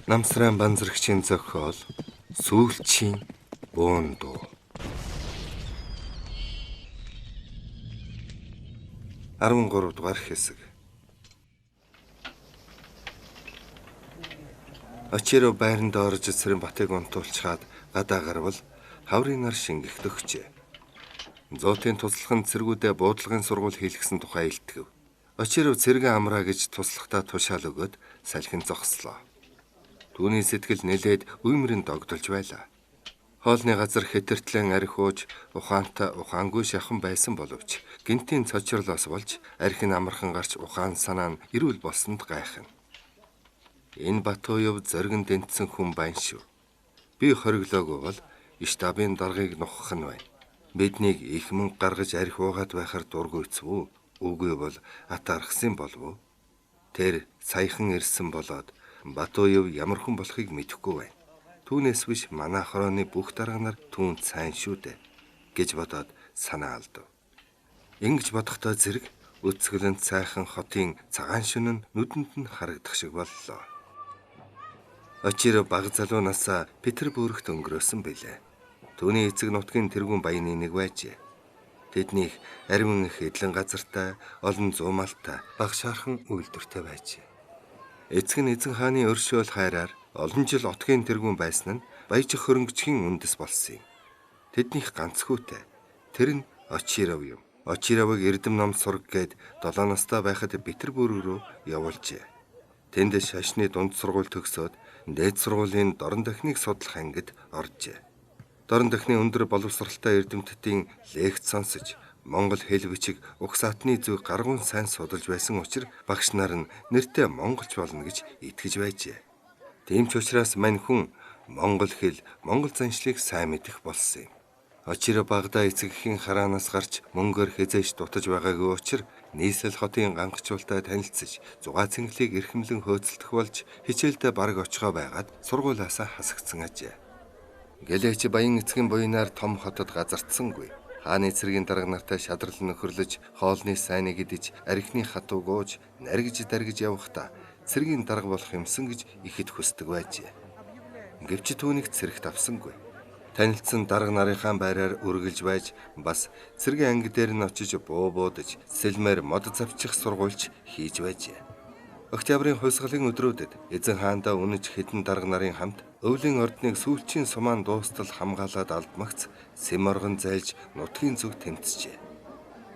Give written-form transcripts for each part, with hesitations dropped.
Намсран банзрагчийн зохиол сүүлчийн буун дуу. 13 дугаар хэсэг. Очиров байранд орж эсрэг батыг унтуулчаад гадаа гарвал хаврын нар шингэх өгчээ. Зоотын туслах нь цэргүүдээ буудлагын сургууль хийлгсэн тухай илтгэв. Очиров цэрэг амраа гэж туслахтаа тушаал өгөөд салхин зогслоо. Түүний сэтгэл нэлээд үймрэн догдолж байлаа. Хоолны газар хэтэртлэн архиуж ухаангүй шахан байсан боловч гинтийн цочрлоос болж архин амархан гарч ухаан санаа нь эрүүл болсонд гайхна. Энэ Батуйв зоригн дэнтсэн хүн байна шүү. Би хориглоогүй бол штабын даргаыг нухах нь байна. Биднийг их мөнгө гаргаж архи уугаад байхаар дургуйцвүү. Үгүй бол атаархсан болов уу? Тэр саяхан ирсэн болоод Батуйв ямар хүн болохыг мэдэхгүй байна. Түүнээс биш манай хорооны бүх дарга нар түүнд сайн шүү дээ гэж бодоод санаа алдав. Ингэж бодохдоо зэрэг өцгөлөнд сайхан хотын цагаан шөнө нь нүдэнд нь харагдах шиг боллоо. Очиров баг залуу насаа Петербургт өнгөрөөсөн билээ. Түүний эцэг нутгийн тэргүүн баяны нэг байжээ. Тэднийх ариун их эдлэн газартай, олон зуумалтай, баг шархан үйлдвэртэй байжээ. Эцэг нь эзэн хааны өршөөл хайраар олон жил отгийн тэргүүн байсан нь баяжих хөрөнгөчгийн үндэс болсон юм. Тэднийх ганцхүүтэй. Тэр нь Очиров юм. Очировыг эрдэм ном сурах гээд 7 настай байхад Петербург руу явуулжээ. Тэнд шашны дунд сургууль төгсөөд дээд сургуулийн дорн дахныг судлах ангид оржээ. Дорн дахны өндөр боловсралтай эрдэмтдийн лекц сонсож Монгол хэл бичиг угсаатны зүг гаргуун сайн судалж байсан учраас багш нар нь нэртэй монголч болно гэж итгэж байжээ. Тийм ч учраас мань хүн монгол хэл, монгол заншлыг сайн мэдэх болсон юм. Очиров багада эцэгхийн хараанаас гарч мөнгөөр хязээж дутаж байгаагүй учраас нийслэл хотын гангачуултай танилцж, зугаа цэнгэлийг эрхэмлэн хөөцөлдөх болж хичээлдээ бараг очихоо байгаад сургуулиасаа хасагдсан ажээ. Гэлээч баян эцгийн буйнаар том хотод газардсангүй. Хааны цэргийн дарга нартай шадрал нөхөрлөж, хоолны сайныг идэж, архины хатуу гууж, наргиж даргиж явахдаа цэргийн дарга болох юмсан гэж ихэд хүсдэг байжээ. Гэвч түүнийг цэрэгт авсангүй. Танилцсан дарга нарынхаа байраар үргэлж байж, бас цэргийн анги дээр нь очиж буудаж, сэлмээр мод завчих сургуульч хийж байжээ. Октябрийн хувьсгалын өдрүүдэд эзэн хаандаа үнэж хэдэн дарга нарын хамт өвлийн ордныг сүүлчийн сумаан дуустал хамгаалаад алдмагц Сэморгон зайлж нутгийн зүг тэмцжээ.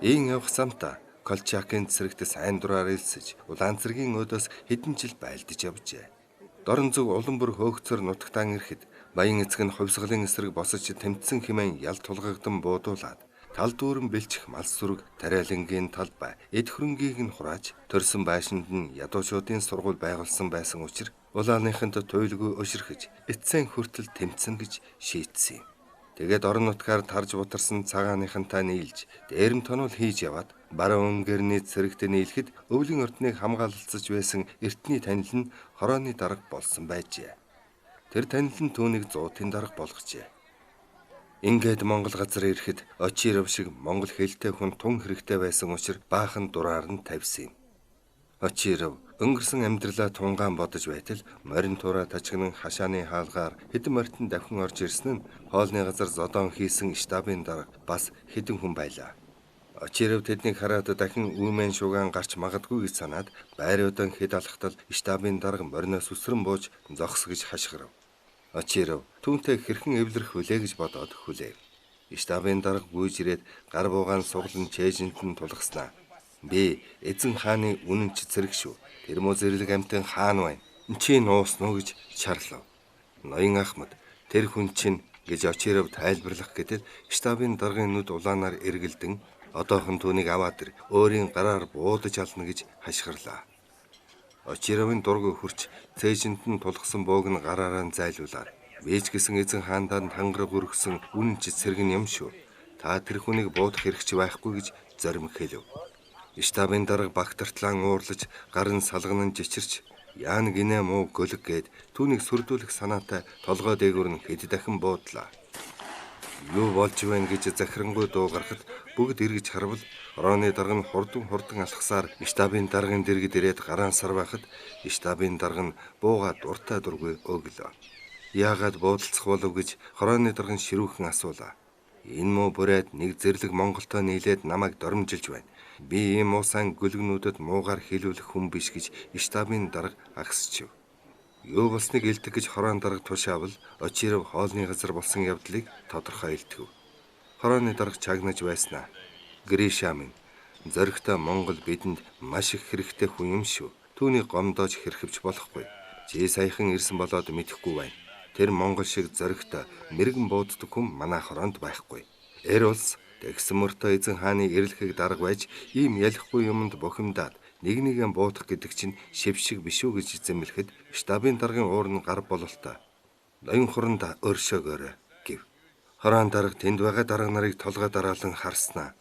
Ийн явах замта Колчакын цэрэгт сайн дураар илсэж улаан цэргийн өдөөс хэдэн жил байлдаж явжээ. Дорн зүг улам бүр хөөгцөр нутагтаан ирэхэд баян эцэг нь хувьсгалын эсрэг босож тэмцсэн хэмээн ял тулгагдан буудуулаад тал дүүрэн бэлчих мал сүрэг тариалангийн талбай эд хөрөнгийг нь хурааж төрсөн байшинд нь ядуучуудын сургууль байгуулсан байсан учраас улааныханд туйлгүй өширхэж эцсийн хүртэл тэмцэн гэж шийдсэн юм. Тэгээд орон нутгаар тарж бутарсан цагааныхантай нийлж дээрэм тонол хийж яваад баруун өнгөрний цэрэгт нийлэхэд өвлийн ордныг хамгаалалцаж байсан эртний танил нь хорооны дарга болсон байжээ. Тэр танил нь түүнийг зуутын дарга болгожээ. Ингээд Монгол газар ирэхэд Очиров шиг монгол хэлтэй хүн тун хэрэгтэй байсан учраас баахан дураар нь тавьсан юм. Очиров өнгөрсөн амьдралаа тунгаан бодож байтал морин тураа тажигнан хашааны хаалгаар хэдэн морьтон давхин орж ирсэн нь хоолны газар зодон хийсэн штабын дарга бас хэдэн хүн байлаа. Очиров тэднийг хараад дахин үүмэн шугаан гарч магадгүй гэж санаад байруудан хэд алхтал штабын дарга мориноос үсрэн бууж зогс гэж хашгирав. Очиров түүнтэй хэрхэн эвлэрэх вүлээ гэж бодоод хүлээв. Штабын дарга гүйж ирээд гар буугаан суглан чэйжинт нь тулгаснаа. Би эзэн хааны үнэнч цэрэг шүү. Тэр муу зэрлэг амтэн хаан байна. Чи нууснуу гэж шарлав. Ноён Ахмад тэр хүн чинь гэж Очиров тайлбарлах гэтэл штабын даргын нүд улаанаар эргэлдэн одоохон түүнийг аваад ир өөрийн гараар буудаж ална гэж хашгирлаа. Очировын дургүй хурч цэжинт нь тулгсан бууг нь гараараа зайлуулаад вэж гисэн эзэн хаандаа тангараг өргөсөн үнэнч цэрэг юм шүү. Та тэр хүнийг буудах хэрэгч байхгүй гэж зорим хэлв. Штабын дарга багтартлан уурлаж гарын салганан жичирч яан гинэ муу гөлөг гээд түүнийг сүрдүүлэх санаатай толгой дээгүүр нь хэд дахин буудлаа. Юу болж байна гэж захирангуй дуу гарахад бүгд эргэж харвал хорооны дарга нь хурдан алхасаар штабын даргын дэргэд ирээд гараан сар байхад штабын дарга нь буугаад дуртай дургүй өглөө. Яагаад буудалцах болов гэж хорооны дарга нь ширүүхэн асуулаа. Энэ муу бүрээд нэг зэрлэг Монголтой нийлээд намайг доромжилж байна. Би ийм уусаан гүлгнүүдэд муугар хэлүүлэх хүн биш гэж штабын дарга агсчив. Юу болсныг илдэг гэж хороон дарга тушаавал очиров хоолны газар болсон явдлыг тодорхой илтгэв. Хорооны дарга чагнаж байснаа. Гриша минь, зоригтой Монгол бидэнд маш их хэрэгтэй хүн юм шүү. Түүнийг гомдоож хэрхэвч болохгүй. Чи саяхан ирсэн болоод мэдэхгүй байна. Тэр Монгол шиг зоригтой мэрэгэн бууддаг хүн манай хороонд байхгүй. Улс тэгсэн мөртөө эзэн хааны эрлэхийг дарга байж ийм ялихгүй юмд бухимдаад нэгээ буутах гэдэг чинь шив шиг биш үү гэж эзэмлэхэд штабын даргын уур нь гар бололтой. Ноён хуранд өршөөгөөрэй гэв. Хороон дарга тэнд байгаа дарга нарыг толгой дараалан харснаа.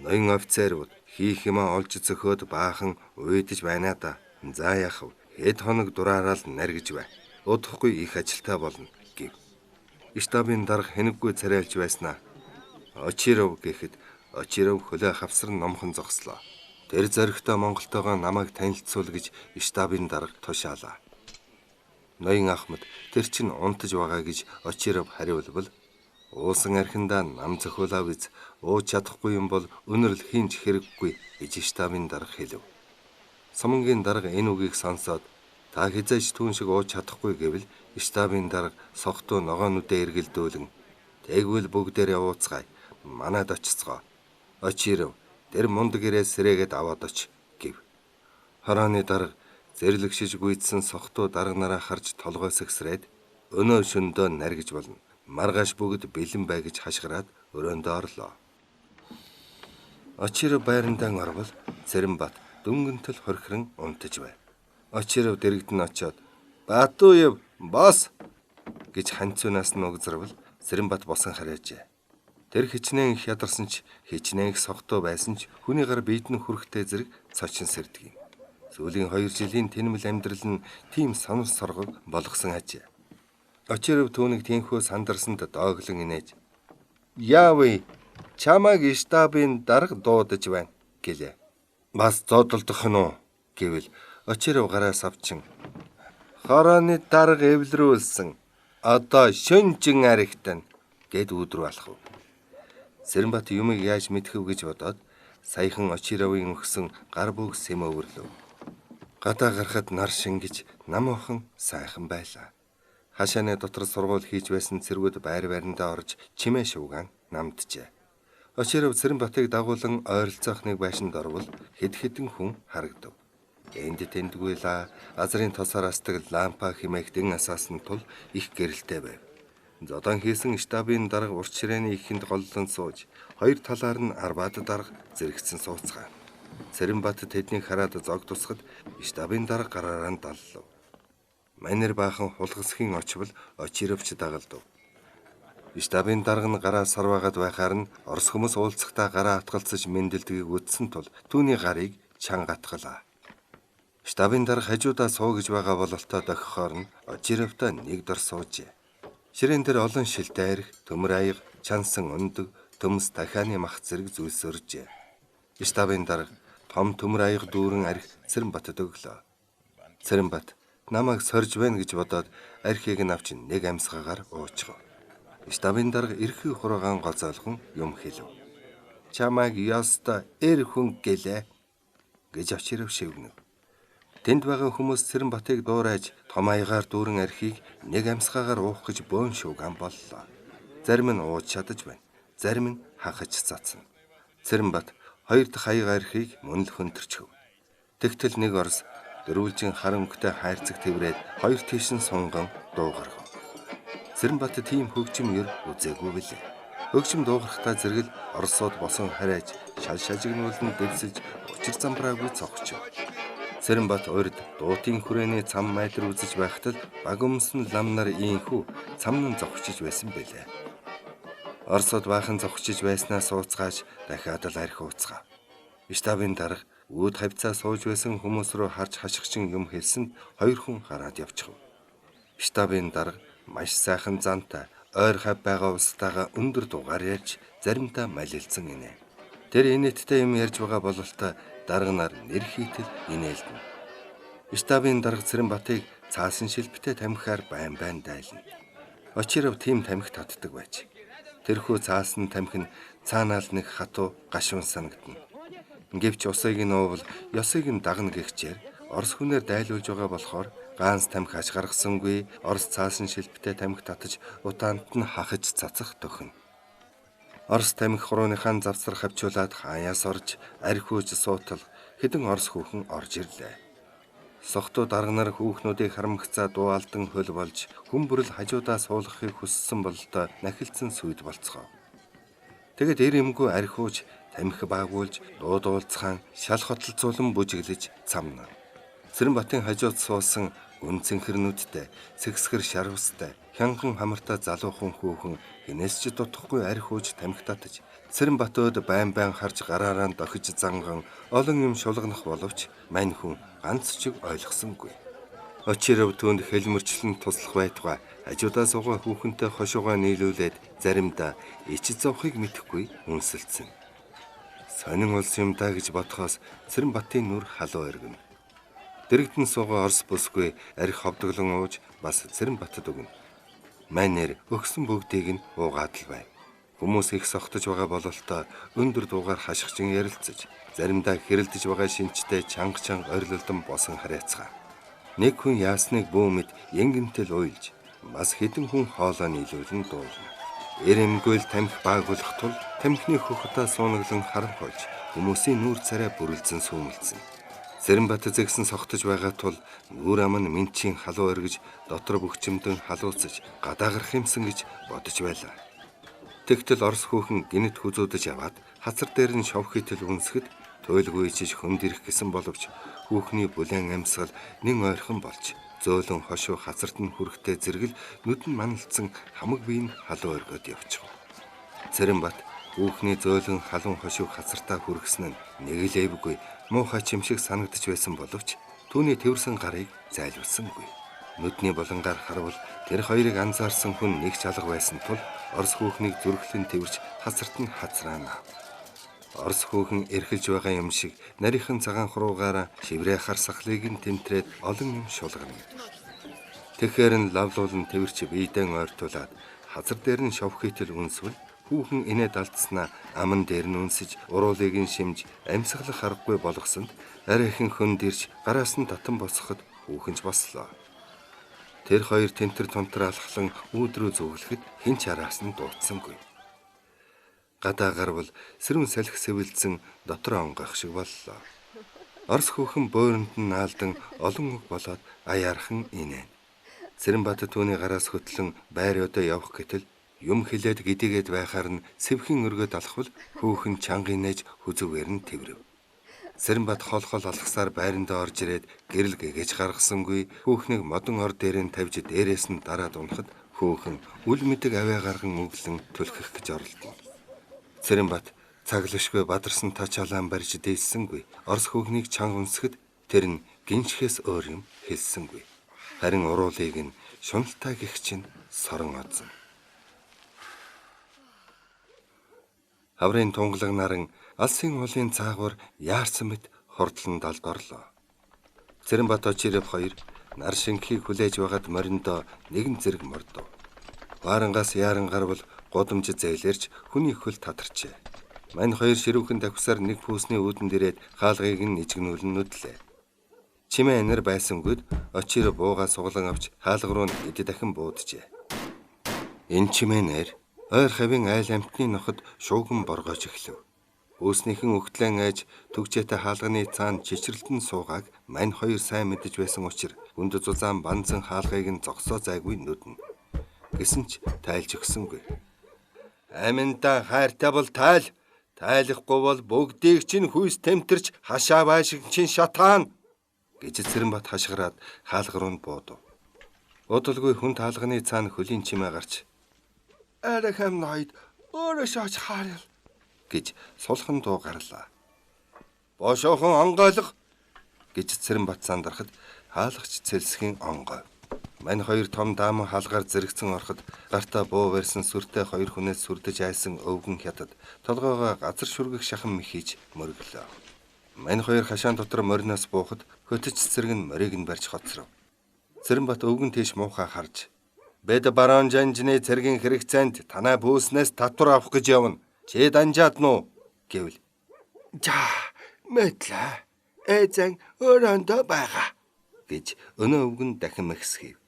Ноён офицерууд хийх юмаа олж зөхөөд баахан уйдаж байна да. За яах вэ? Хэд хоног дураараа л наргиж бай. Удахгүй их ажилтаа болно гэв. Штабын дарга хэнэггүй царайлж байснаа. Очиров гэхэд очиров хөлөө хавсар номхон зогслоо. Тэр зоригтой Монголтойгоо намайг танилцуул гэж штабын дарга тушаалаа. Ноён Ахмад тэр чинь унтаж байгаа гэж очиров хариулбал уусан архиндаа нам зөхөөлөө биз ууж чадахгүй юм бол өнөрл хийнч хэрэггүй гэж штабын дарга хэлв. Сумангийн дарга энэ үгийг сонсоод та хязээж түүн шиг ууж чадахгүй гэвэл штабын дарга согтуу ногоонуудаа эргэлдүүлэн тэгвэл бүгдээрээ ууцгаая. Манад очицгоо. Очиров тэр мундаг ирээ сэрээгээд аваад оч гэв. Хорооны дарга зэрлэгшиж гүйдсэн согтуу дарга нараа харж толгой сэгсрээд өнөө шөндөө наргиж болно. Маргааш бүгд бэлэн бай гэж хашгираад өрөөндөө орлоо. Очиров байрандаа орвол Цэрэнбат дөнгөнтөл хорхирон унтаж байв. Очиров дэрэгдэн очоод "Батуев, бос" гэж ханцуунаас нь угзарвал Цэрэнбат босон хараажээ. Тэр хичнээн их ядарсан ч хичнээн их согтуу байсан ч хүний гар биедэн хүрэхтэй зэрэг цочин сэрдэг юм. Сүүлийн 2 жилийн тэнэмэл амьдрал нь тийм санал соргог болгосон ажээ. Очиров түүнийг тийхүү сандарсанд дооглон инээж "Яавэ, чамайг штабын дарга дуудаж байна" гэлээ. "Бас зодолдох нь уу?" гэвэл Очиров гараас авчин "Хорооны дарга эвлэрүүлсэн. Одоо шөнжин аригтана" гэд өөдрөө алхав. Цэрэнбат юмыг яаж мэдхэв гэж бодоод саяхан Очировын өгсөн гар бүг сэм өвөрлөв. Гадаа гарахад нар шингэж намуухан сайхан байлаа. Хашааны дотор сургууль хийж байсан цэргүүд байр байрандаа орж чимээ шуугаан намджээ. Очиров Цэрэнбатыг дагуулan ойролцоох нэг байшинд орвол хэд хэдэн хүн харагдав. Энд тэндгүй азрын тосоор астдаг лампа хэмээгдэн асаасан тул их гэрэлтэй байв. Зодон хийсэн штабын дарга урт ширээний ихэнд голлон сууж, хоёр талаар нь арбаад дарга зэрэгцэн сууцгаан. Цэрэнбат тэднийг хараад зог тусахад штабын дарга гараараа даллав. Манер баахан хулгасхийн очвол Очировч дагалдав. Штабын дарга нь гараа сарваагаад байхаар нь орос хүмүүс уулзахдаа гараа атгалцаж мэндэлдгийг үтсэн тул түүний гарыг чанга атгалаа. Штабын дарга хажуудаа суугж байгаа бололтой дохихоор нь Очировтой нэг дор суужээ. Ширээн дээр олон шилтэй арх, төмөр аяга, чансан өндөг, төмс дахианы мах зэрэг зүйлс өржээ. Штабын дарга том төмөр аяга дүүрэн арх Цэрэнбатад өглөө. Цэрэнбат намайг сорж байна гэж бодоод архийг нь авч нэг амьсгаагаар уучгав. Штабын дарга эрхий хураагаан гоцоолхон юм хэлв. "Чамайг ёстой хүн гэлээ" гэж Очиров шивгэнэв. Тэнд байгаа хүмүүс Цэрэнбатыг дуурайж том аягаар дүүрэн архийг нэг амьсгаагаар уух гэж бөөн шуугаан боллоо. Зарим нь ууж чадаж байна. Зарим нь хахаж цацна. Цэрэнбат 2 дахь аяга архийг мөн л хөнтөрчөв. Тэгтэл нэг орос дөрвөлжин хар өнгөтэй хайрцаг тэврээд 2 тийш нь сунган дуугаргав. Цэрэнбат тийм хөгжим ер үзээгүй билээ. Хөгжим дуугархтаа зэрэгэл оросууд босон харайж шал шажигнуулан дэвсэж учир замбраагүй цогчв. Цэрэнбат урд дуутын хүрээний цам майдэр үзэж байхад баг өмсөн лам нар ийхүү цамнан зогчиж байсан билээ. Оросууд баахан зогчиж байснаа сууцгааж дахиад л арх ууцгаав. Штабын дарга үүд хавцаа сууж байсан хүмүүс рүү харж хашгичин юм хэлсэнд 2 хүн гараад явчихв. Штабын дарга маш сайхан зантай ойр хав байгаа улстайгаа өндөр дугаар ярьж заримдаа малилсан инэ. Тэр инээдтэй юм ярьж байгаа бололтой дарганаар нэр хийтэл инээлдэнэ. Штабын дарга Цэрэнбатыг цаасан шилбэтэй тамхиар байн дайлна. Очиров тийм тамхи татдаг байж. Тэрхүү цаасан тамхи нь цаанаал нэг хатуу гашуун санагдана. Гэвч усыг нь уувал ёсыг нь дагна гихчээр Орос хүнээр дайлуулж байгаа болохоор ганц тамхи аж гаргасангүй Орос цаасан шилбэтэй тамхи татаж утаанд нь хахаж цацах төхнө. Орос тамхи хурууныхаа завсар хавчуулаад хаяас орж архиуж суутал хэдэн Орос хүүхэн орж ирлээ. Сохтуу дарга нар хүүхнүүдийг харамгцаа дуу алдан хөл болж хүмбэрэл хажуудаа суулгахыг хүссэн бололтой нахилцсан сүйд болцгоо. Тэгэд эр эмгүй архиуж тамхи баагуулж дуудуулцхан шал хотолцуулан бүжиглэж цамна. Цэрэнбатын хажууд суусан гүн цэнхэрнүүдтэй сэгсгэр шарвстай хянган хамартаа залуухан хүүхэн хинээс ч дутхгүй архиуж тамхи татаж Цэрэнбатууд байн харж гараараа дохиж занган олон юм шулгнах боловч мань хүн ганц чиг ойлгосонгүй. Очиров түүнд хэлмэрчлэн туслах байтугай хажуудаа суугаа хүүхэнтэй хошуугаа нийлүүлээд заримдаа ич зовхыг мэдэхгүй үнсэлцэн. Сонин улс юм даа гэж бодхоос Цэрэнбатын нүр халуу эргэнэ. Дэрэгдэн суугаа Орос бүсгүй арх ховдоглон ууж бас Цэрэнбатад өгнө. Манер өгсөн бүгдийг нь уугаад л байв. Хүмүүс их согтож байгаа бололтой өндөр дуугаар хашгичэн ярилцаж, заримдаа хэрэлдэж байгаа шинжтэй чанга орилолдон босон харайцгаа. Нэг хүн яасныг бүү мэд янгинтэл уйлж, бас хэдэн хүн хоолоо нийлүүлэн дуулна. Эрэмгөл тамхи баагуулах тул тамхины хөхөтөө суунаглан харанхуйж, хүмүүсийн нүүр царай бүрэлзэн сүүмэлцэн. Цэрэнбат зэгсэн согтож байгаа тул нүүр ам нь минчийн халуу эргэж дотор бөхчмдөн халууцаж гадаагарх юмсан гэж бодож байлаа. Тэгтэл Орос хүүхэн гинэт хүзүүдэж аваад хацар дээр нь шовхитэл үнсгэд туйлгүй ичиж хөнд ирэх гэсэн боловч хүүхний бүлээн амьсгал нэн ойрхон болж зөөлөн хошуу хацарт нь хүрэхтэй зэрэгэл нүд нь маналцсан хамаг бие нь халуу өргөд явчих. Цэрэнбат хүүхний зөөлөн халуун хошуу хацартаа хүргэсэн нь нэг л эвгүй муухай чимшиг санагдаж байсан боловч түүний тэрсэн гарыг зайлуулсангүй. Нүдний болонгаар харвал тэр хоёрыг анзаарсан хүн нэг ч алга байсан тул Орос хүүхнийг зүрхлэн тэрвэрч хацарт нь хацраана. Орос хүүхэн эрхэлж байгаа юм шиг нарийнхан цагаан хуруугаараа шиврээ харсахлыг нь тэмтрээд олон юм шулгана. Тэгэхэр нь лавлуулан тэрвэрч биедэн ойртуулаад хазар дээр нь шовхитэл үнсвэл хүүхэн инээд алдснаа аман дээр нь үнсэж уруулыг нь шимж амьсгалах аргагүй болгосонд арайхан хөнд ирж гараас нь татан босоход хүүхэн ч бослоо. Тэр хоёр тентэр тунтар алхлан өөдрөө зөвлөхөд хэн ч араас нь дуудсангүй. Гадаа гарвал сэрүүн салхи сэвэлзэн дотор онгойх шиг боллоо. Орос хүүхэн бөөрөнд нь наалдан олон үг болоод аяархан инээ. Цэрэнбат түүний гараас хөтлөн байр өдөө явах гэтэл юм хилээд гидигээд байхаар нь сэвхэн өргөд алхвал хүүхэн чанга инээж хүзүүгээр нь тэврэв. Цэрэнбат холхол алхасаар байрандаа орж ирээд гэрэл гэгэж гаргасангүй хүүхнийг модон ор дээр нь тавьж дээрээс нь дараад унахад хүүхэн үл мэдэг аваа гарган өглөн түлхэх гэж оролдоно. Цэрэнбат цаглашгүй бадарсан тачаалан барьж дээссэнгүй. Орос хүүхнийг чанга унсгэд тэр нь гиншихээс өөр юм хэлсэнгүй. Харин уруулыг нь шуналтай гих чинь сорон одсон. Хаврын тунгалаг наран алсын уулын цаагуур яарсан мэт хурдлан далд орлоо. Цэрэнбат Очиров хоёр нар шинхийг хүлээж байгаад мориндоо нэгэн зэрэг мордов. Баарангаас яаран гарвал гудамж зээлэрч хүний хөл тадарчээ. Мань хоёр ширүүхэн давхсаар нэг пүүсний үүдэн дээрээд хаалгыг нь нижгнүүлэн нүдлээ. Чимээ анир байсангүйд Очиров буугаа суглан авч хаалга руу эд дахин бууджээ. Энэ чимээ нэр ойр хавийн айл амтны ноход шууган боргож эхлэв. Үүснийхэн өгтлэн айж төгчөөтэй хаалганы цаана чичрэлтэн суугааг мань хоёр сайн мэдэж байсан учраас гүнд зузаан банзан хаалгыг нь зогсоо зайгүй нүднэ. Гэсэн ч тайлж өгсөнгүй. Аминда хайртай бол тайлахгүй бол бүгдийг чинь хүйс тэмтэрч хашаа байшиг чинь шатаана гэж Цэрэнбат хашгираад хаалга руу буудав. Удалгүй хүн хаалганы цаана хөлийн чимээ гарч "Арайхан ноёд өөрөө шаач хаарил" гэж сулхан дуу гарлаа. "Бошоохон онгойлго" гэж Цэрэнбат сандарахад хаалгач цэлсхийн онгой. Мань хоёр том дааман хаалгаар зэрэгцэн ороход гартаа буу барьсан сүртэй хоёр хүнээс сүрдэж айсан өвгөн хятад толгоогоо газар шүргэх шахан мэхийж мөргөлөө. Мань хоёр хашаан дотор мориноос буухад хөтөч цэрэг нь морийг нь барьж хоцров. Цэрэнбат өвгөн тийш муухай харж "Бэд барон жанжны цэргийн хэрэгцээнд танай бүүснээс татвар авах гэж явна. Чи данжаад нуу" гэвэл "За, мэдлээ. Эзэн өрөөндөө байгаа" гэж өнөө өвгөн дахин мэгсхийв.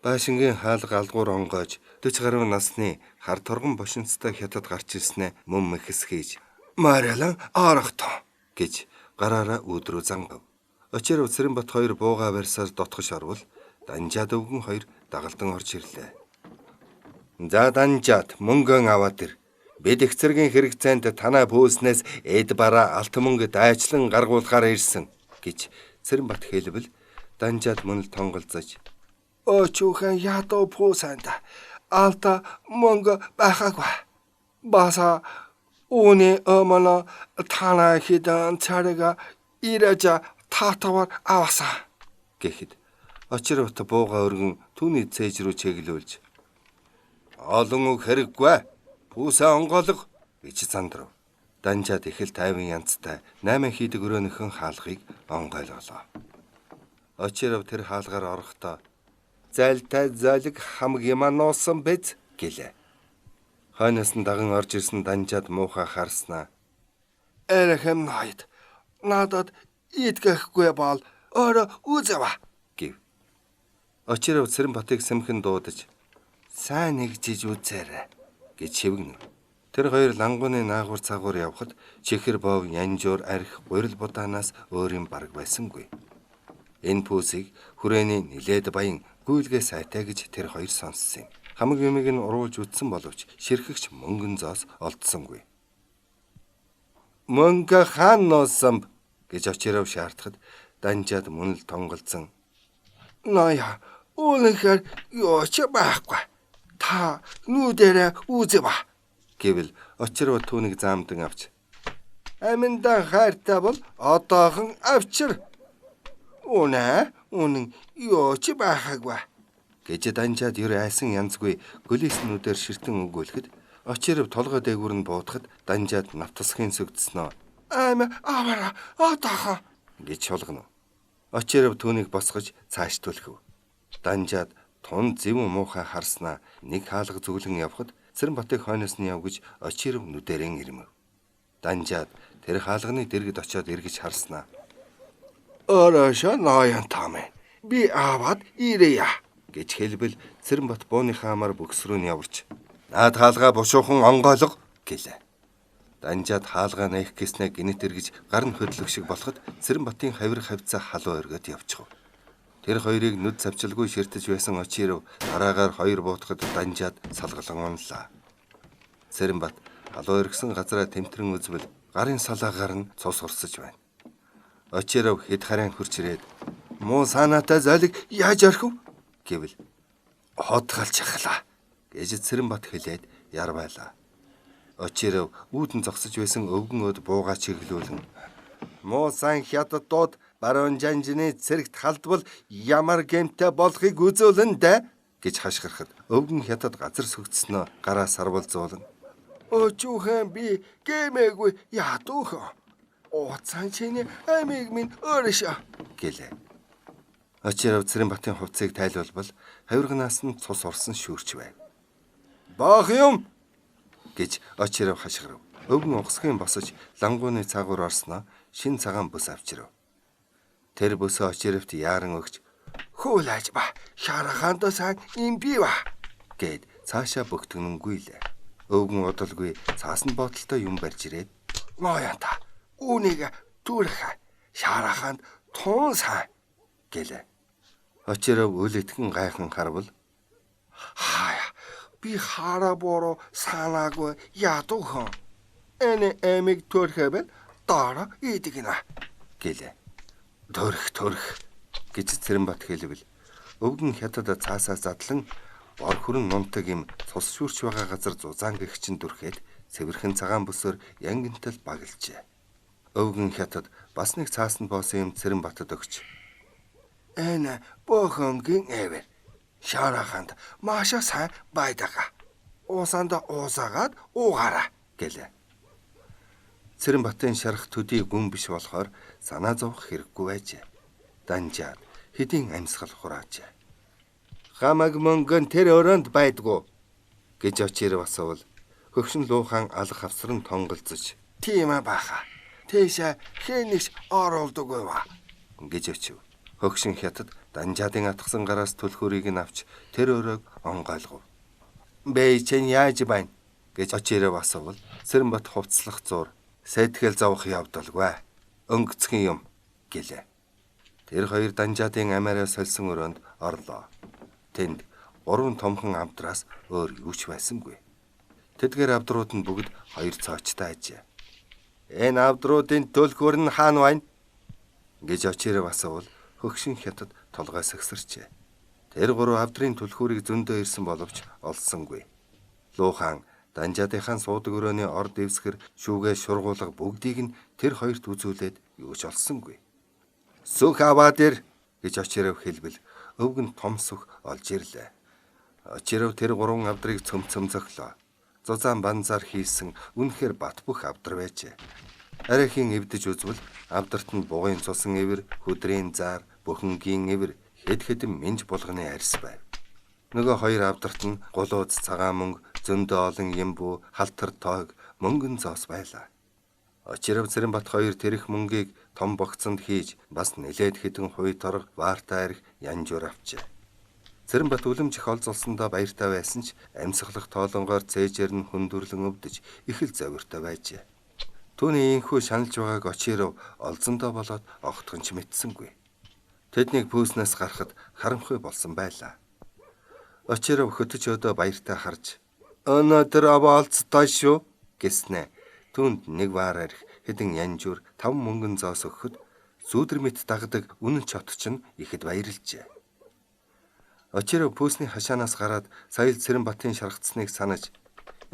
Баашингийн хаалга алдгуур онгойж 40 гаруй насны хар торгон бошинцтой хятад гарч ирснээ мөн мэхэсхийж "Морилан орохтоо" гэж гараараа өөдрөө зангав. Очир Цэрэнбат хоёр бууга барьсаар дотгош орвол данжаад өвгөн хоёр дагалдан орж ирлээ. "За данжаад мөнгөн аваад ир. Бид их цэргийн хэрэгцээнд танай бөөснээс эд бараа алт мөнгө дайчлан гаргуулахаар ирсэн" гэж Цэрэнбат хэлбэл данжаад мөн л тонголзож "Очуухан ядуу пуусанда алта мөнгө байхаагүй. Баса үүний өмнө танай хідэн царайга ирэж татвар аваасан" гэхэд очир бат бууга өргөн түүний цээж рүү чиглүүлж "Олон үг хэрэггүй. Пүүсээ онгоолго" гэж зандрав. Данжаад их л тайван янзтай 8 хийдэг өрөөнийхэн хаалгыг онгойлголоо. Очир тэр хаалгаар орохдоо "Зайлтай золиг хамаг юм нуусан биз" гэлээ. Хойноос нь даган орж ирсэн данжаад муухай харснаа "Эрэхэм найд надад итгэхгүй бол өөрөө үзэва" гэв. Очир Цэрэнбатыг сэмхэн дуудаж "Сайн нэгжиж үзээрэй" гэж шивгэнэ. Тэр хоёр лангууны наагур цагуур явхад чихэр боог янжуур арх гурил будаанаас өөр юм бараг байсангүй. Энэ пүүсийг хүрээний нилээд баян гүйлгээ сайтай гэж тэр хоёр сонссон юм. Хамаг юмыг нь уруулж үтсэн боловч ширхэгч мөнгөн зоос олдсонгүй. "Мөнгө хаан нуусан" гэж очиров шаардахад данжаад мөн л тонголзон "Ноёо, үүнхээр юу ч байхгүй. Та нүдэрэ үзэва" гэвэл очиров түүнийг заамдан авч "Аминдан хайртай бол одоохон авчир. Үнэн юу ч байхаагүй" гэж данжаад ер айсан янзгүй гөлийснүүдээр ширтэн өгөөлөхөд очиров толгой дээгүүр нь буутахад данжаад навтасхын сүгдснөө авара одоохон" гэж шулгано. Очиров түүнийг босгож цааш түлхэв. Данжаад тун зэвэн муухай харснаа нэг хаалга зүглэн явхад Цэрэнбатыг хойноос нь яв гэж очиров нүдэрэн ирмэв. Данжаад тэр хаалганы дэргэд очиод эргэж харснаа "Орошо ноён таамын. Би аваад ирье" гэж хэлбэл Цэрэнбат бууныхаа амаар бөкс рүү нь яварч "Наад хаалгаа бушуухан онгойлго" гэлээ. Данжаад хаалгаа нээх гэснээ гинэт эргэж гар нь хөдлөх шиг болоход Цэрэнбатын хавир хавцаа халуу өргөд явчихв. Тэр хоёрыг нүд цавчилгүй ширтэж байсан очиров дараагаар хоёр буутахад данжаад салгалан онлаа. Цэрэнбат халуу өргсөн газараа тэмтрэн үзвэл гарын салаагаар нь цус урсаж байна. Очиров хэд харайн хурч ирээд "Муу санаатай золиг яаж орхив" гэвэл "Хотгалж ахлаа" гэж Цэрэнбат хэлээд яр байлаа. Очиров үүдэн зогсож байсан өвгөн өд буугаа чиглүүлэн "Муу сан хятадууд баруун жанжны цэрэгт халдвал ямар гэмтэй болохыг үзүүлэн дээ" гэж хашгирахад өвгөн хятад газар сүгдснөө гараа сарвалзуулан "Очуухан би гэмээгүй ядуухан. Уцаан чиний амийг минь өршөө" гэлээ. Очиров Цэрэнбатын хувцсыг тайлбал хавирганаас нь цус орсон шүүрч байв. "Баах юм" гэж очиров хашгирав. Өвгөн угсгийн босож лангууны цаагуур орсноо шин цагаан бүс авчирав. Тэр бүсөө очировт яаран өгч "Хүлээж ба. Шараханд сан имбива" гэд цаашаа бөгтгөнөнгүйлээ. Өвгөн удалгүй цаасан бодолтой юм барьж ирээд "Ноёнта үүнийг түрэх шараханд тун сан" гэлээ. Очиров үл итгэн гайхан харвал "Хаяа, би хараа бороо санаагүй ядуухан. Энэ эмиг төрхөбөл дараа идэгнэ" гэлээ. Төрх гэж Цэрэнбат хэлбэл өвгөн хятад цаасаа задлан бор хүрэн нунтаг юм цус шүүрч байгаа газар зузаан гэгчин дүрхээд цэвэрхэн цагаан бүсөөр янгинтал багилжээ. Өвгөн хятад бас нэг цаасанд боосон юм Цэрэнбатад өгч "Энэ бохонгийн эвэр Шаараханд маашаа сайн байдага. Уусаанда уусаагаад уугаараа гэлээ. Цэрэнбатын шарах төдий гүн биш болохоор санаа зовох хэрэггүй байжээ. Данжаад хэдийн амьсгал хураажээ. Хамаг мөнгөн тэр өрөөнд байдгүй гэж очир асуувал хөгшин луухан алах авсран тонголцож тийм ээ баха. Тийшээ хэнийгч оруулдаггүй ба гэж очив. Хөгшин хятад Данжаадын атгсан гараас түлхүүрийг нь авч тэр өрөөг онгойлгов. Бэ чин яаж байна гэж очироо асуувал Цэрэнбат хувцлах зур сэтгэл зовох явдалгүй. Өнгөцгөн юм гэлээ. Тэр хоёр Данжаадын амиараа сольсон өрөөнд орлоо. Тэнд 3 томхон амтраас өөр юу ч байсангүй. Тэдгээр авдрууд нь бүгд хоёр цоочтой ажээ. Энэ авдруудын түлхүүр нь хаана байна гэж очироо асуувал хөгшин хятад толгой сагсарчээ. Тэр 3 авдрын түлхүүрийг зөндөө ирсэн боловч олсонгүй. Луухан Данжаадынхаа суудаг өрөөний орд дэвсгэр шүүгээ шургуулга бүгдийг нь тэр хоёрт үзүүлээд юу ч олсонгүй. Сүх аваад ир гэж очироо хэлбэл өвгөн том сүх олж ирлээ. Очироо тэр 3 авдрыг цөмцөм зөглөө. Зузаан банзаар хийсэн үнэхээр бат бөх авдар байжээ. Арайхийн эвдэж үзвэл авдарт нь бугын цусан эвэр, хөдрийн заар, бөхөнгийн эвэр, хэд хэдэн минж булганы арьс байв. Нөгөө хоёр авдарт нь гулууз, цагаан мөнгө, зөндөө олон ямбүү, халтар тоог, мөнгөн зоос байлаа. Очиров Цэрэнбат хоёр тэрх мөнгийг том богцонд хийж бас нэлээд хэдэн хуй торг, ваартай арх янжуур авчээ. Цэрэнбат үлэмжих олзолсондоо баяртай байсан ч амьсгалах тоолонгоор цээжээр нь хүндөрлөн өвдөж их л завиртай байжээ. Түүний инхүү шаналж байгааг очиров олзондоо болоод огтхон ч мэдсэнгүй. Тэднийг пүүснээс гарахад харанхуй болсон байлаа. Очиров хөтөж өдөө баяртай харж "Өнөөдөр аваалцтай шүү" гэснэ. Түүнд нэг ваар арх хэдэн янжуур 5 мөнгөн зоос өгөхөд зүүдэр мэт дагдаг үнэн чот чинь ихэд баярлжээ. Очиров пүүсний хашаанаас гараад сая Цэрэнбатын шаргацсныг санаж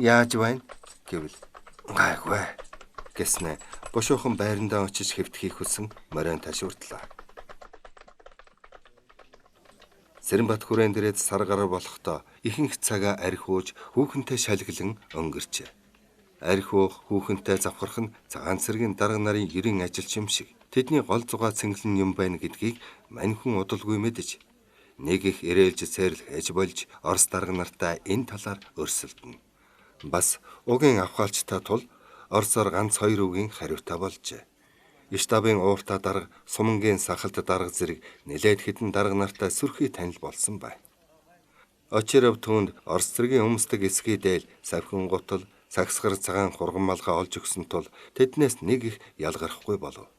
"Яаж байна?" гэвэл "Гайгүй" гэснэ. Бушуухан байрандаа очиж хэвтхийг хүсэн морин ташуурдлаа. Цэрэнбат хүрээн дээрээ сар гараа болохдоо ихэнх цагаа арх ууж хүүхэнтэй шалглан өнгөрчээ. Арх уух, хүүхэнтэй завхарх нь цагаан цэргийн дарга нарын ерийн ажилч юм шиг. Тэдний гол зугаа цэнгэлэн юм байна гэдгийг мань хүн удалгүй мэдэж нэг их ирээлж цэрлэх ээж болж Орос дарга нартай энэ талаар өрсөлдөнө. Бас угийн авхаалчтай тул Оросоор ганц 2 үгийн хариутай болжээ. Штабын ууртаа дарга, сумангийн сахалт дарга зэрэг нэлээд хэдэн дарга нартай сүрхий танил болсон бай. Очиров түүнд Орос цэргийн өмсдөг эсгий дээл, савхин гутал, сагсгар цагаан хурган малгай олж өгсөн тул тэднээс нэг их ялгархгүй болов.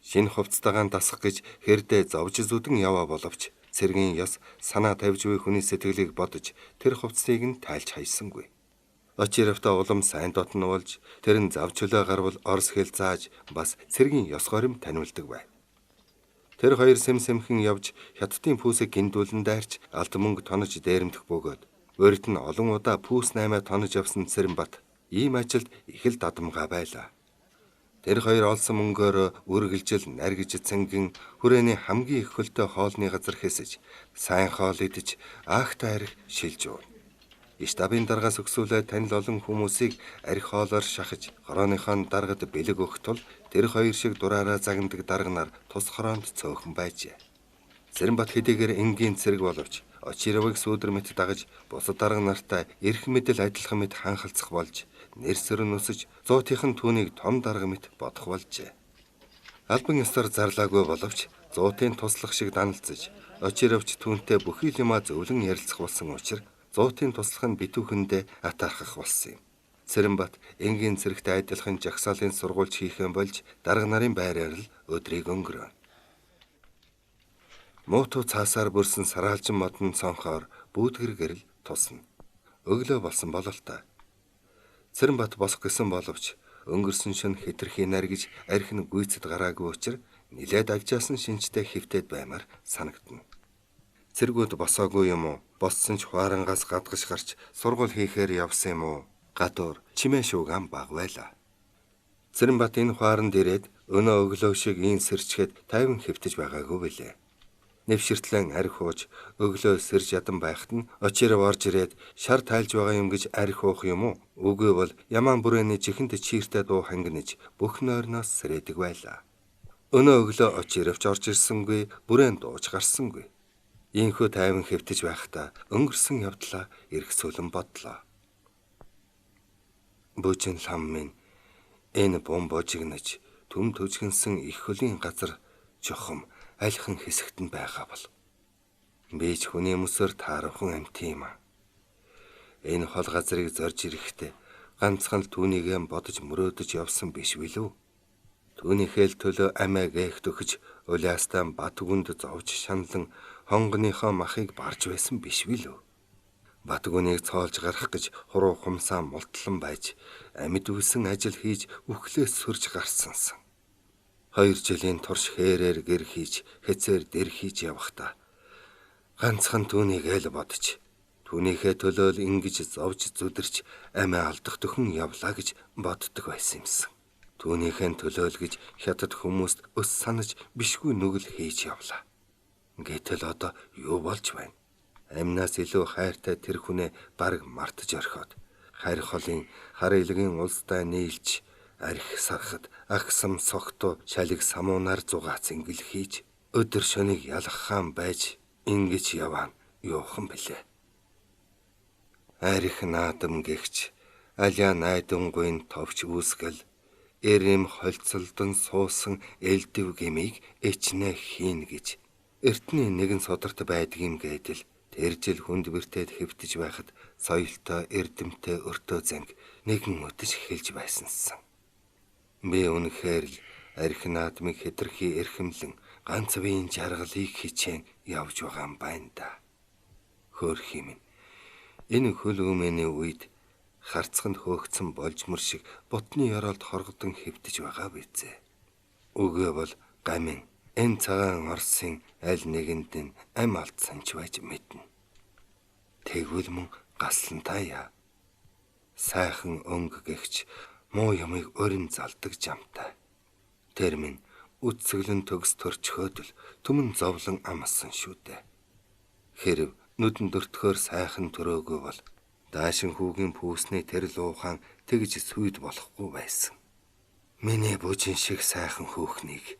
Шинэ хувцтайгаан дасах гэж хэрдээ зовж зүдэн яваа боловч цэргийн ёс санаа тавьж буй хүний сэтгэлийг бодож тэр хувцсыг нь тайлж хайсангүй. Очировтой улам сайн дотнуулж тэр нь завчлаа гарвал Орос хэл зааж бас цэргийн ёс горим таниулдаг байв. Тэр хоёр сэм-сэмхэн явж хятадын пүүсийг гиндүүлэн дайрч алт мөнгө тонож дээрэмдэх бөгөөд урьд нь олон удаа пүүс 8 тонож явсан Цэрэнбат ийм ажилд их л дадамгаа байлаа. Тэр хоёр олсон мөнгөөр үргэлжил наргиж цэнгэн хүрээний хамгийн их хөлтэй хоолны газар хэсэж сайн хоол идэж аахтай арх шилж уур. Штабын даргаас өгсүүлээ танил олон хүмүүсийг арх хоолоор шахаж хорооныхон даргад бэлэг өгөх тул тэр хоёр шиг дураараа загнадаг дарга нар тус хороонд цөөхөн байжээ. Цэрэнбат хэдийгээр энгийн цэрэг боловч Очировыг сүүдэр мэт дагаж бусад дарга нартай эрх мэдэл адилхан мэт ханхалцах болж нэрсэр нүсэж зуутынхан түүнийг том дарга мэт бодох болжээ. Албан ёсоор зарлаагүй боловч зуутын туслах шиг даналцаж Очировч түүнтэй бүхий юмаа зөвлөн ярилцах болсон учраас зуутын туслах нь битүүхэндээ атаархах болсон юм. Цэрэнбат энгийн цэрэгтэй адилхан жагсаалын сургуульч хийхэн болж дарга нарын байраар л өдрийг өнгөрөв. Муутуу цаасаар бүрсэн сараалжин модон цонхоор бүүдгэр гэрэл тусна. Өглөө болсон бололтой. Цэрэнбат босох гэсэн боловч өнгөрсөн шөнө хэтэрхий наргиж арх нь гүйцэд гараагүй учраас нилээд агжаасан шинжтэй хөвтөд баймаар санагдана. Цэргүүд босоогүй юм уу? Боссон ч хуарангаас гадгаш гарч сургууль хийхээр явсан юм уу? Гадуур чимээ шуугаан баг байлаа. Цэрэнбат энэ хуаранд ирээд өнөө өглөө шиг ийн сэрчгээд тайван хөвтөж байгаагүй билээ. Нэвширтлэн арх ууж өглөө сэрж ядан байхад нь очиров орж ирээд шар тайлж байгаа юм гэж арх уух юм уу? Үгүй бол ямаан бүрээний чихэнд чииртэй дуу хангинаж бүх нойрноос сэрээдэг байлаа. Өнөө өглөө очирвч орж ирсэнгүй, бүрээн дууж гарсангүй. Ийхүү тайван хэвтэж байхдаа өнгөрсөн явдлаа эргсүүлэн бодлоо. Бүжин лам минь энэ бом божигнаж түм төжгөнсөн их хөлийн газар жохом альхан хэсэгт нь байгаа бол би ч хүний өмсөөр таархан амт юм а. Энэ хол газрыг зорж ирэхдээ ганцхан л түүнийгээ бодож мөрөөдөж явсан биш билүү? Түүнийхээ л төлөө амиа гээгт өгч улаастаа бат гүнд зовж шаналн хонгоныхоо махыг барж байсан биш билүү? Бат гүнийг цоолж гарах гэж хуруу хумсаа мултлан байж амьд үсэн ажил хийж үхлээс сүрж гарсансан. 2 жилийн турш хээрээр гэр хийж хэцээр дэр хийж явахдаа ганцхан түүнийг л бодож түүнийхээ төлөө л ингэж зовж зүдэрч амиа алдах төхөн явлаа гэж боддог байсан юмсан. Түүнийхээ төлөө л гэж хятад хүмүүст өс санаж бишгүй нүгэл хийж явлаа. Гэтэл одоо юу болж байна? Амнаас илүү хайртай тэр хүнээ бараг мартаж орхиод хайр холын хар илгийн улстай нийлж арх сарахад агсам согтуу шалиг самуунаар зугаац ингэл хийж өдөр шөнөг ялаххан байж ингэж яваа юухан бэлээ. Арх наадам гэгч аля найдангуйн товч үүсгэл эрэм холцолдон суусан элдэв гмийг эчнэ хийн гэж эртний нэгэн содорт байдгийм гэдэл тэр жил хүнд бэртээд хэвтэж байхад соёлтой эрдэмтэй өртөө занг нэгэн өдөж эхэлж байсансан. Би үнэхээр л арх наадмыг хэтэрхий эрхэмлэн ганц биеийн жаргалыг хичээн явж байгаа юм байна да. Хөөрхий минь энэ хөл өмөний үед харцханд хөөгцөн болжмөр шиг бутны ёроолд хоргодон хэвтэж байгаа бизээ. Үгүй бол гамин энэ цагаан Орсын аль нэгэнд нь ам алдсан ч байж мэднэ. Тэгвэл мөн гаслантайя. Сайхан өнгө гэгч муу юмыг өрн залдаг жамтай. Тэр минь үтсгэлэн төгс төрчхөөд л түмэн зовлон амсан шүү дээ. Хэрв нүдэн дөртгөөр сайхан төрөөгөө бол даашин хүүгийн пүүсний тэр луухан тэгж сүйд болохгүй байсан. Миний бүжин шиг сайхан хүүхнийг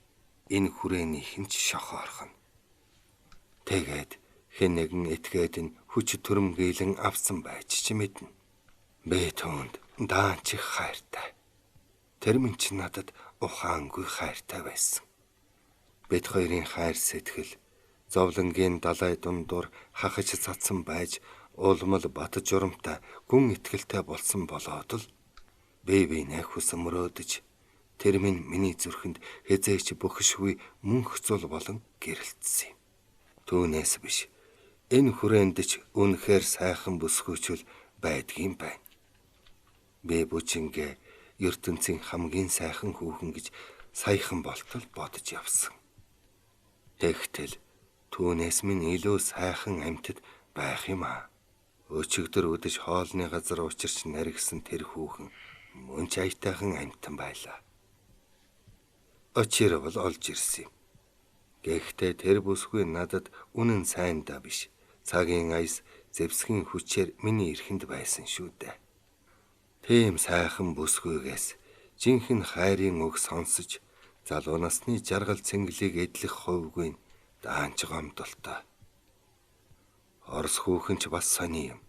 энэ хүрээний хинч шохоорхон. Тэгээд хэн нэгэн этгээд нь хүч төрөмгийлэн авсан байж ч мэднэ. Би түүнд даанч их хайртай. Тэр минь ч надад ухаангүй хайртай байсан. Бид хоёрын хайр сэтгэл зовлонгийн далай дундуур хахаж цацсан байж улмал бат журамтай гүн итгэлтэй болсон болоод л би бинээ хүсмөрөөдөж тэр минь миний зүрхэнд хязээч бөхшгүй мөнх зул болон гэрэлтсэн юм. Түүнээс биш энэ хүрээнд ч үнэхээр сайхан бүсгүйчүүл байдгийм байна. Би бүжингээ ертөнцийн хамгийн сайхан хүүхэн гэж саяхан болтол бодож явсан. Тэгтэл түүнээс минь илүү сайхан амьтад байх юм аа. Өчигдөр өдөж хоолны газар учирч наригсан тэр хүүхэн мөн ч аятайхан амьтан байлаа. Очир бол олж ирсэн юм. Гэхдээ тэр бүсгүй надад үнэн сайн да биш. Цагийн аяс зэвсгийн хүчээр миний эрхэнд байсан шүү дээ. Тийм сайхан бүсгүйгээс жинхэнэ хайрын үг сонсож залуу насны жаргал цэнгэлийг эдлэх хувьгүй даанч гомдолтой. Орос хүүхэн ч бас сони юм.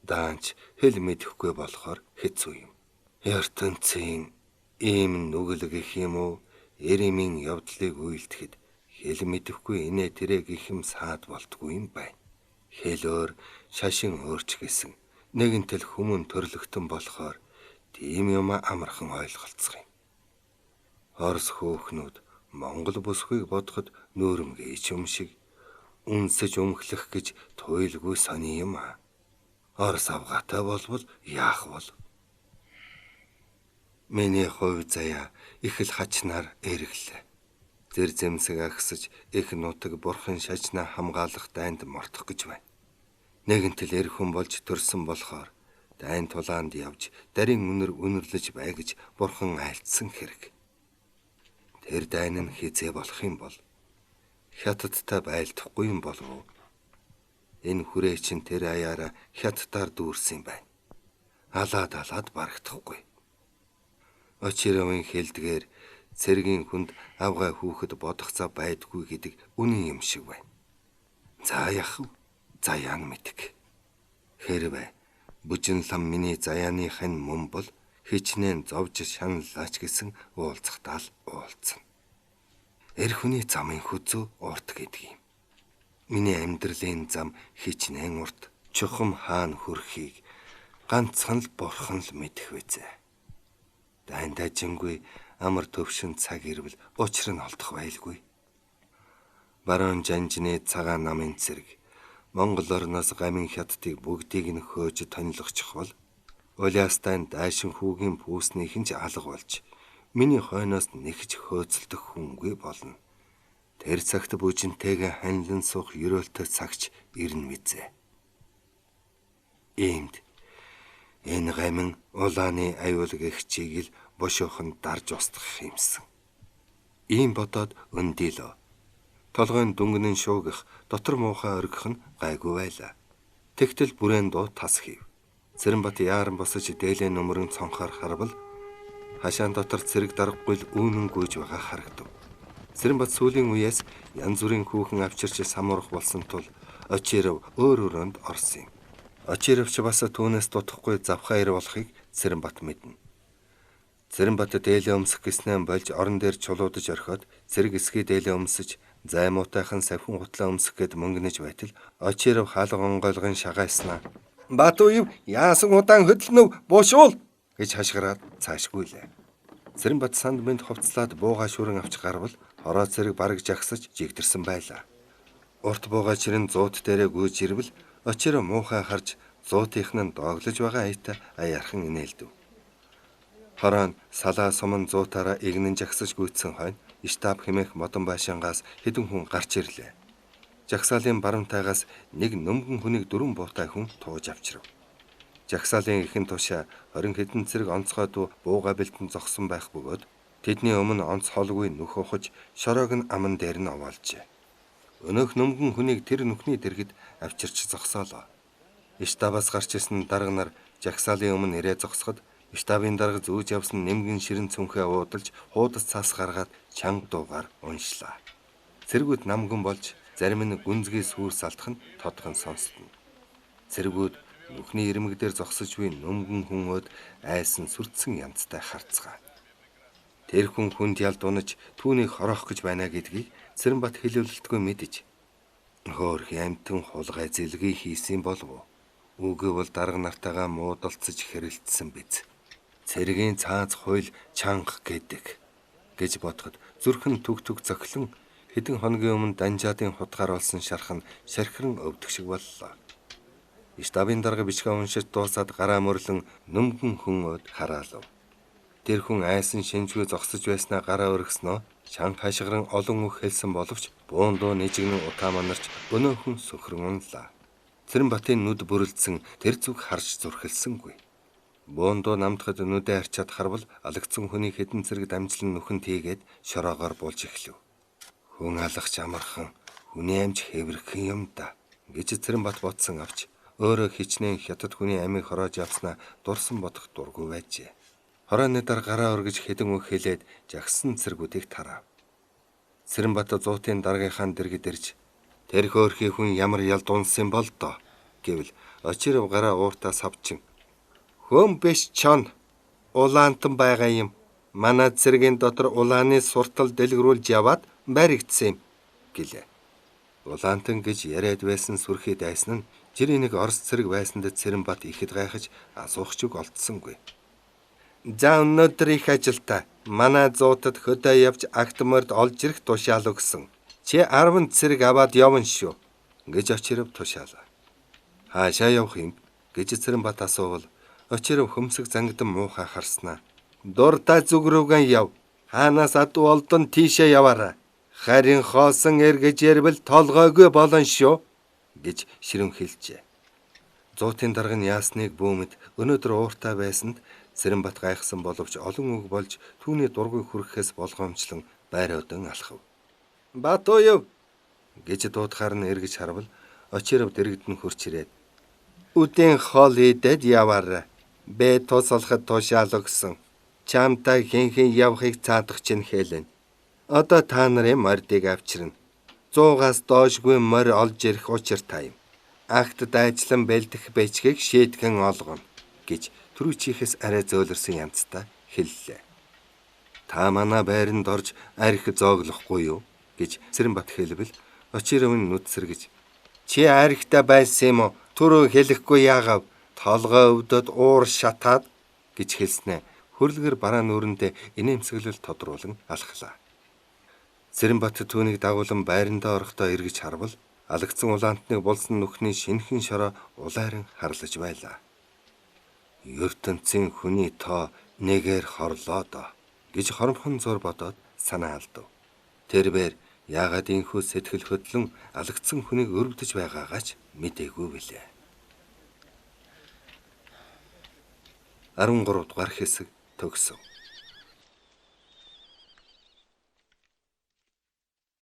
Даанч хэл мэдэхгүй болохоор хэцүү юм. ертөнцийн ийм нүгэл гэх юм уу? Эримийн явдлыг үйлдэхэд хэл мэдэхгүй инээ тэрэг их юм саад болтгүй юм байна. Хэлөөр шашин өөрч гэсэн нэгэнтэл хүмүүн төрлөختөн болохоор тийм юм амархан ойлголцох юм. Орос хөөхнүүд Монгол бүсгүйг бодоход нүүрэмгийч юм шиг үнсэж өмхлөх гэж туйлгүй сони юм а. Орос авгаатай болвол яах бол? Миний хувь заяа их л хачнаар эрэглээ. Зэр зэмсэг агсаж их нутаг бурхан шажнаа хамгаалах дайнд мортох гэж байна. Нэгэнтэл эр хүн болж төрсөн болохоор дайн тулаанд явж дарин үнэр үнэрлэж бай гэж бурхан айлтсан хэрэг. Тэр дайн нь хизээ болох юм бол хятадтай байлдахгүй юм болов уу? Энэ хүрээ чинь тэр аяараа хятадаар дүүрсэн юм байна. Алаад барагдахгүй. Очировын хэлдгээр цэргийн хүнд авгай хүүхэд бодох цаа байдгүй гэдэг үнэн юм шиг байна. За яах вэ? Заяан мэдг. Хэрвээ бүжин лам миний заяаныхын мөн бол хичнээн зовж шаналлаач гэсэн уулзахтаа л уулзна. Эр хүний замын хүзүү урт гэдэг юм. Миний амьдралын зам хичнээн урт. Чухам хаана хүрэхийг ганцхан л бурхан л мэдэх вэзэ. Дайндажингүй амар төвшин цаг ирвэл учир нь олдох байлгүй. Баруун жанжны цагаан намын цэрэг Монгол орноос гамин хятадыг бүгдийг нь хөөж тонилгочих бол Улаастайн дайшин хүүгийн пүүснийхэн ч алга болж миний хойноос нэгж хөөцөлдөх хүнгүй болно. Тэр цагт бүжинтэйгээ ханилан суух ерөөлтөй цагч ирнэ мэдээ. Иймд энэ гамин улааны аюул гихчийг л бошоохон дарж устгах юмсан. Ийм бодоод өндийлөө. Толгойн дүнгэнэн шуугих, дотор муухай оргих нь гайгүй байлаа. Тэгтэл бүрээн дуу тас хийв. Цэрэнбат яаран босож дээлэн нөмрөн цонхоор харвал хашаан дотор цэрэг даргагүй л үүнэн гүйж байгаа харагдав. Цэрэнбат сүүлийн үеэс янз бүрийн хүүхэн авчирч самуурах болсон тул Очиров өөр өрөөнд орсон юм. Очиров ч бас түүнээс дутхгүй завхаар болохыг Цэрэнбат мэднэ. Цэрэнбат дээлээ өмсөх гэснээр болж орон дээр чулуудаж орхиод цэрэг эсгээ дээлээ өмсөж займуутайхан савхин гутлаа өмсөх гэд мөнгөнөж байтал Очиров хаалга онгойлгын шагааснаа Батуев яасан удаан хөдөлнөв буушуул гэж хашгираад цаашгүйлээ. Цэрэнбат санд мэнд хувцлаад бууга шүрэн авч гарвал хороо цэрэг бараг жагсаж жигдэрсэн байлаа. Урт бууга чирэн зууд дээрээ гүйж ирвэл Очиров муухай харж зуутынх нь дооглож байгаа аята аяархан инээлдэв. Хороо салаа суман зуутаараа игнэн жагсаж гүйцсэн хойно штаб хэмээх модон байшингаас хэдэн хүн гарч ирлээ. Жагсаалын баруунтайгаас нэг нөмгөн хүнийг дөрвөн буутай хүн тууж авчирв. Жагсаалын ихэн тушаа 20 хэдэн цэрэг онцгой дуу бууга бэлтэн зогсон байх бөгөөд тэдний өмнө онц холгүй нүх ухаж шороог нь аман дээр нь овоолжээ. Өнөөх нөмгөн хүнийг тэр нүхний дэргэд авчирч зогсоолоо. Штабаас гарч исэн дарга нар жагсаалын өмнө ирээ зогсоход штабын дарга зүүж явсан нэмгэн ширэн цүнхээ уудалж хуудас цаас гаргаад чанга дуугаар уншлаа. Цэргүүд намган болж зарим нь гүнзгий сүрс алдах нь тодхон сонстно. Цэргүүд нүхний ирмэг дээр зогсож буй нөмгөн хүнөөд айсан сүрдсэн янзтай харцгаа. Тэр хүн хүнд ялдунаж түүнийг хороох гэж байна гэдгийг Цэрэнбат хэлүүлэлтгүй мэдэж хөөх амтэн хулгай зэлгий хийсэн болов уу? Үгүй бол дарга нартайгаа муудалцаж хэрэлдсэн биз. Цэргийн цааз хуйл чанга гэдэг гэж бодоход зүрхэн түг зохилон хэдэн хоногийн өмнө данжаадын хутгаар болсон шархан шархиран өвдөх шиг боллоо. Штабын дарга бичгээ уншиж дуусаад гараа мөрлөн нөмгөн хүн хараалав. Тэр хүн айсан шинжгүй зогсож байснаа гараа өргөснөө чанга хашгиран олон үг хэлсэн боловч буундуу нэжигнэн утаа манарч өнөөхөн сөхрөн унлаа. Цэрэнбатын нүд бүрэлдсэн тэр зүг харж зүрхэлсэнгүй. Буундуу намдахад нүдэ арчаад харвал алагдсан хүний хэдэн цэрэг дамжлан нүхэн тийгээд шороогоор буулж эхлэв. Хүн алгach амархан хүний амж хэвэрхэн юм да гэж Цэрэнбат бодсон авч өөрөө хичнээн хятад хүний амийг хороож явснаа дурсан бодох дургүй байжээ. Хорооны дараа гараа өргөж хэдэн үг хэлээд жагсан цэргүүдийг тарав. Цэрэнбат зуутын даргийнхаа дэргэд ирж тэр хөөрхий хүн ямар ялдуунсан бол доо гэвэл Очиров гараа ууртаа савчин хөм биш чон улаантан байгаа юм. Манай цэргийн дотор улааны суртал дэлгэрүүлж яваад баригдсан юм гэлээ. Улаантан гэж яриад байсан сүрхий дайсан нь жирийн нэг орос цэрэг байсанд Цэрэнбат ихэд гайхаж асуух чиг олдсонгүй. За өнөөдөр их ажилтаа манай зуутад хөдөө явж агтморд олж ирэх тушаал өгсөн. Чи 10 цэрэг аваад явна шүү гэж Очиров тушаалаа. Хаашаа явах юм гэж Цэрэнбат асуувал Очиров хөмсөг зангидан муухай харснаа. Дуртай зүг рүүгэн яв. Хаанаас адуу олдон тийшээ яваарай. Харин хоосон эргэж ярил толгойгүй болон шүү гэж ширэн хэлжээ. Зуутын дарга нь яасныг бүүмэд өнөөдөр ууртай байсанд Цэрэнбат гайхсан боловч олон үг болж түүний дургүй хүрэхээс болгоомжлон байраадан алхав. Батуев гэж дуудахаар нь эргэж харвал очиров дэрэгдэн хурч ирээд үдийн хоол идээд яваарай. Бэ тусалахад тушаал өгсөн. Чамтай хин явахыг цаадах чинь хэлэн. Одоо та нарын мордыг авчирна. 100-аас доошгүй морь олж ирэх учир та юм. Агт дайжлан бэлдэх бичгийг шийтгэн олгоно гэж түрүүчийнхээс арай зөөлрсөн янзтай хэллээ. Та манай байранд орж арх зооглохгүй юу гэж Цэрэнбат хэлбэл Очировын нүд сэргэж чи архтай байсан юм уу? Түрүү хэлэхгүй яагав? Толгой өвдөд уур шатаад гэж хэлснэ. Хөрлөгөр бараа нүрэндээ инээмсэглэл тодруулан алхлаа. Цэрэнбат түүнийг дагуулan байрандаа орохдоо эргэж харвал алагдсан улаантныг булсан нүхний шинхэн шороо улайран харлаж байлаа. ертөнцийн хүний тоо нэгээр хорлоо доо гэж хоромхон зур бодоод санаа алдав. Тэрбээр яагаад инхүү сэтгэл хөдлөн алагдсан хүнийг өрөвдөж байгаагаач мэдээгүй билээ. 13 дугаар хэсэг төгсөв.